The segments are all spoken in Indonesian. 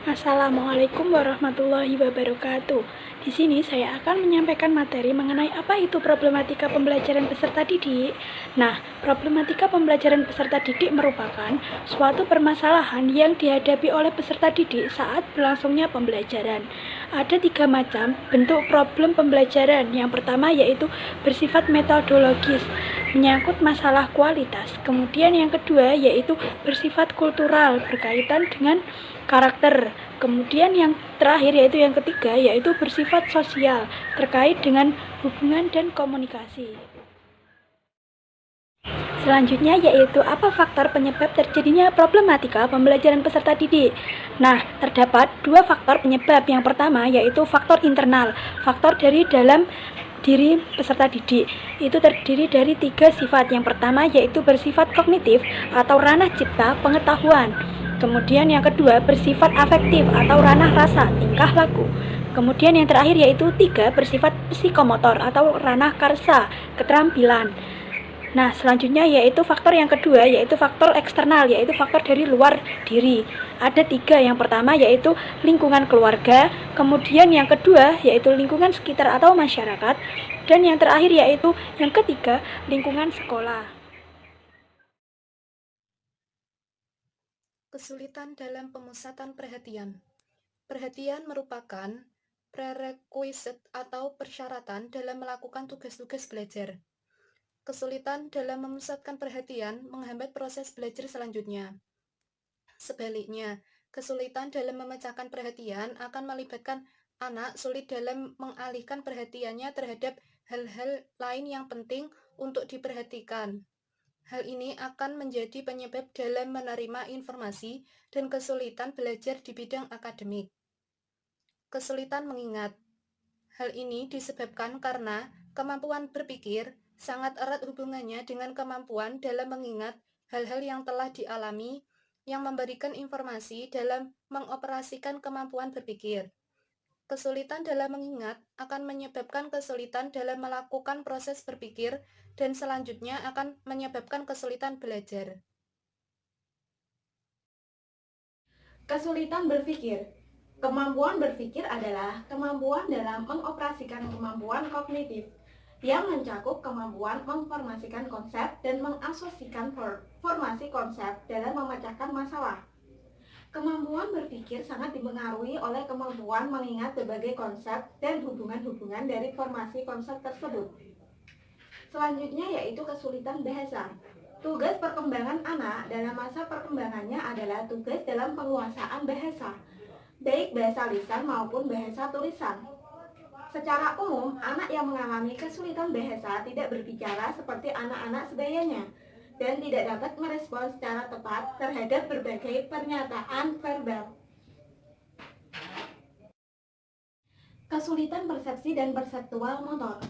Assalamualaikum warahmatullahi wabarakatuh. Di sini saya akan menyampaikan materi mengenai apa itu problematika pembelajaran peserta didik. Nah, problematika pembelajaran peserta didik merupakan suatu permasalahan yang dihadapi oleh peserta didik saat berlangsungnya pembelajaran. Ada 3 macam bentuk problem pembelajaran. Yang pertama yaitu bersifat metodologis, menyangkut masalah kualitas. Kemudian yang kedua yaitu bersifat kultural, berkaitan dengan karakter. Kemudian yang terakhir yaitu yang ketiga yaitu bersifat sosial, terkait dengan hubungan dan komunikasi. Selanjutnya yaitu apa faktor penyebab terjadinya problematika pembelajaran peserta didik. Nah, terdapat 2 faktor penyebab. Yang pertama yaitu faktor internal, faktor dari dalam diri peserta didik. Itu terdiri dari 3 sifat. Yang pertama yaitu bersifat kognitif atau ranah cipta pengetahuan. Kemudian yang kedua bersifat afektif atau ranah rasa, tingkah laku. Kemudian yang terakhir yaitu 3 bersifat psikomotor atau ranah karsa, keterampilan. Nah, selanjutnya yaitu faktor yang kedua yaitu faktor eksternal, yaitu faktor dari luar diri. Ada 3. Yang pertama yaitu lingkungan keluarga, kemudian yang kedua yaitu lingkungan sekitar atau masyarakat, dan yang terakhir yaitu yang ketiga lingkungan sekolah. Kesulitan dalam pemusatan perhatian. Perhatian merupakan prerequisite atau persyaratan dalam melakukan tugas-tugas belajar. Kesulitan dalam memusatkan perhatian menghambat proses belajar selanjutnya. Sebaliknya, kesulitan dalam memecahkan perhatian akan melibatkan anak sulit dalam mengalihkan perhatiannya terhadap hal-hal lain yang penting untuk diperhatikan. Hal ini akan menjadi penyebab dalam menerima informasi dan kesulitan belajar di bidang akademik. Kesulitan mengingat. Hal ini disebabkan karena kemampuan berpikir sangat erat hubungannya dengan kemampuan dalam mengingat hal-hal yang telah dialami yang memberikan informasi dalam mengoperasikan kemampuan berpikir. Kesulitan dalam mengingat akan menyebabkan kesulitan dalam melakukan proses berpikir dan selanjutnya akan menyebabkan kesulitan belajar. Kesulitan berpikir. Kemampuan berpikir adalah kemampuan dalam mengoperasikan kemampuan kognitif yang mencakup kemampuan memformasikan konsep dan mengasosiasikan formasi konsep dalam memecahkan masalah. Kemampuan berpikir sangat dipengaruhi oleh kemampuan mengingat berbagai konsep dan hubungan-hubungan dari formasi konsep tersebut. Selanjutnya yaitu kesulitan bahasa. Tugas perkembangan anak dalam masa perkembangannya adalah tugas dalam penguasaan bahasa, baik bahasa lisan maupun bahasa tulisan. Secara umum, anak yang mengalami kesulitan bahasa tidak berbicara seperti anak-anak sebayanya dan tidak dapat merespon secara tepat terhadap berbagai pernyataan verbal. Kesulitan persepsi dan perseptual motor.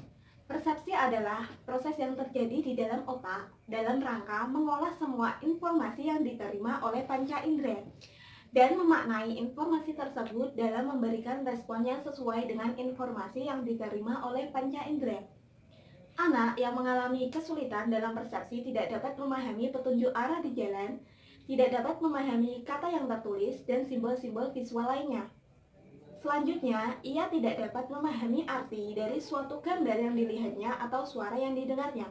Persepsi adalah proses yang terjadi di dalam otak dalam rangka mengolah semua informasi yang diterima oleh panca indera dan memaknai informasi tersebut dalam memberikan respon yang sesuai dengan informasi yang diterima oleh panca indera. Anak yang mengalami kesulitan dalam persepsi tidak dapat memahami petunjuk arah di jalan, tidak dapat memahami kata yang tertulis dan simbol-simbol visual lainnya. Selanjutnya, ia tidak dapat memahami arti dari suatu gambar yang dilihatnya atau suara yang didengarnya.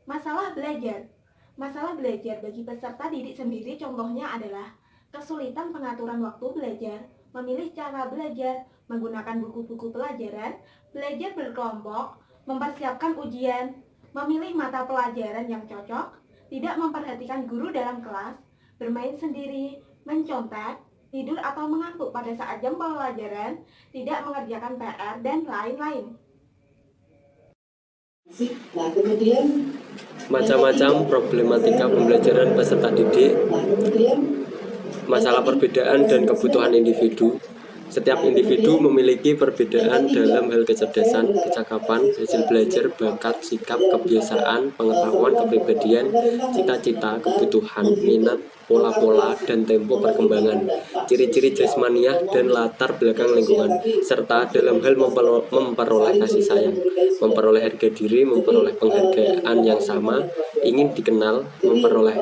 Masalah belajar. Masalah belajar bagi peserta didik sendiri contohnya adalah kesulitan pengaturan waktu belajar, memilih cara belajar, menggunakan buku-buku pelajaran, belajar berkelompok, mempersiapkan ujian, memilih mata pelajaran yang cocok, tidak memperhatikan guru dalam kelas, bermain sendiri, mencontek, tidur atau mengantuk pada saat jam pelajaran, tidak mengerjakan PR, dan lain-lain. Nah, kemudian macam-macam problematika pembelajaran peserta didik, masalah perbedaan dan kebutuhan individu. Setiap individu memiliki perbedaan dalam hal kecerdasan, kecakapan, hasil belajar, bakat, sikap, kebiasaan, pengetahuan, kepribadian, cita-cita, kebutuhan, minat, pola-pola, dan tempo perkembangan, ciri-ciri jasmaniah, dan latar belakang lingkungan, serta dalam hal memperoleh kasih sayang, memperoleh harga diri, memperoleh penghargaan yang sama, ingin dikenal, memperoleh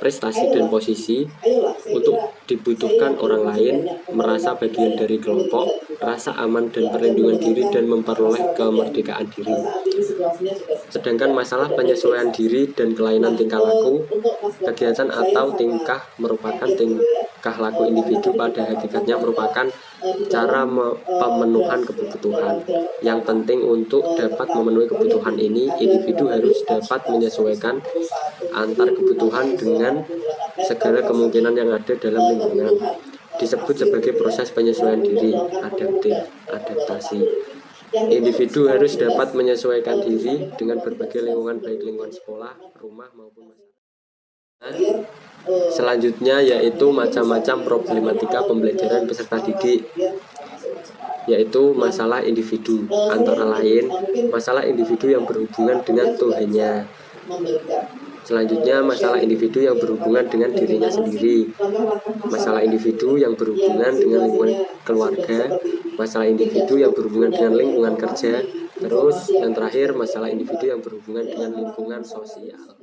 prestasi dan posisi, untuk dibutuhkan orang lain, merasa bagian dari kelompok, rasa aman dan perlindungan diri, dan memperoleh kemerdekaan diri. Sedangkan masalah penyesuaian diri dan kelainan tingkah laku, kegiatan atau tingkah merupakan tingkah laku individu pada hakikatnya merupakan cara pemenuhan kebutuhan. Yang penting untuk dapat memenuhi kebutuhan ini, individu harus dapat menyesuaikan antar kebutuhan dengan segala kemungkinan yang ada dalam lingkungan. Disebut sebagai proses penyesuaian diri, adaptasi. Individu harus dapat menyesuaikan diri dengan berbagai lingkungan, baik lingkungan sekolah, rumah, maupun masyarakat. Selanjutnya yaitu macam-macam problematika pembelajaran peserta didik, yaitu masalah individu, antara lain masalah individu yang berhubungan dengan Tuhannya. Selanjutnya masalah individu yang berhubungan dengan dirinya sendiri, masalah individu yang berhubungan dengan lingkungan keluarga, masalah individu yang berhubungan dengan lingkungan kerja, terus yang terakhir masalah individu yang berhubungan dengan lingkungan sosial.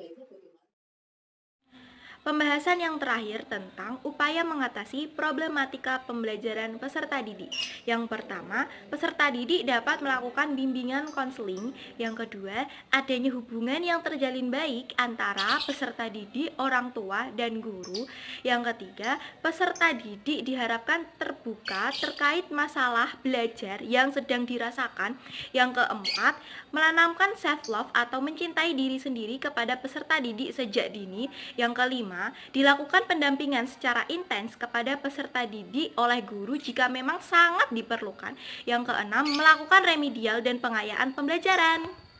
Pembahasan yang terakhir tentang upaya mengatasi problematika pembelajaran peserta didik. Yang pertama, peserta didik dapat melakukan bimbingan konseling. Yang kedua, adanya hubungan yang terjalin baik antara peserta didik, orang tua, dan guru. Yang ketiga, peserta didik diharapkan terbuka terkait masalah belajar yang sedang dirasakan. Yang keempat, menanamkan self-love atau mencintai diri sendiri kepada peserta didik sejak dini. Yang kelima, dilakukan pendampingan secara intens kepada peserta didik oleh guru jika memang sangat diperlukan. Yang keenam, melakukan remedial dan pengayaan pembelajaran.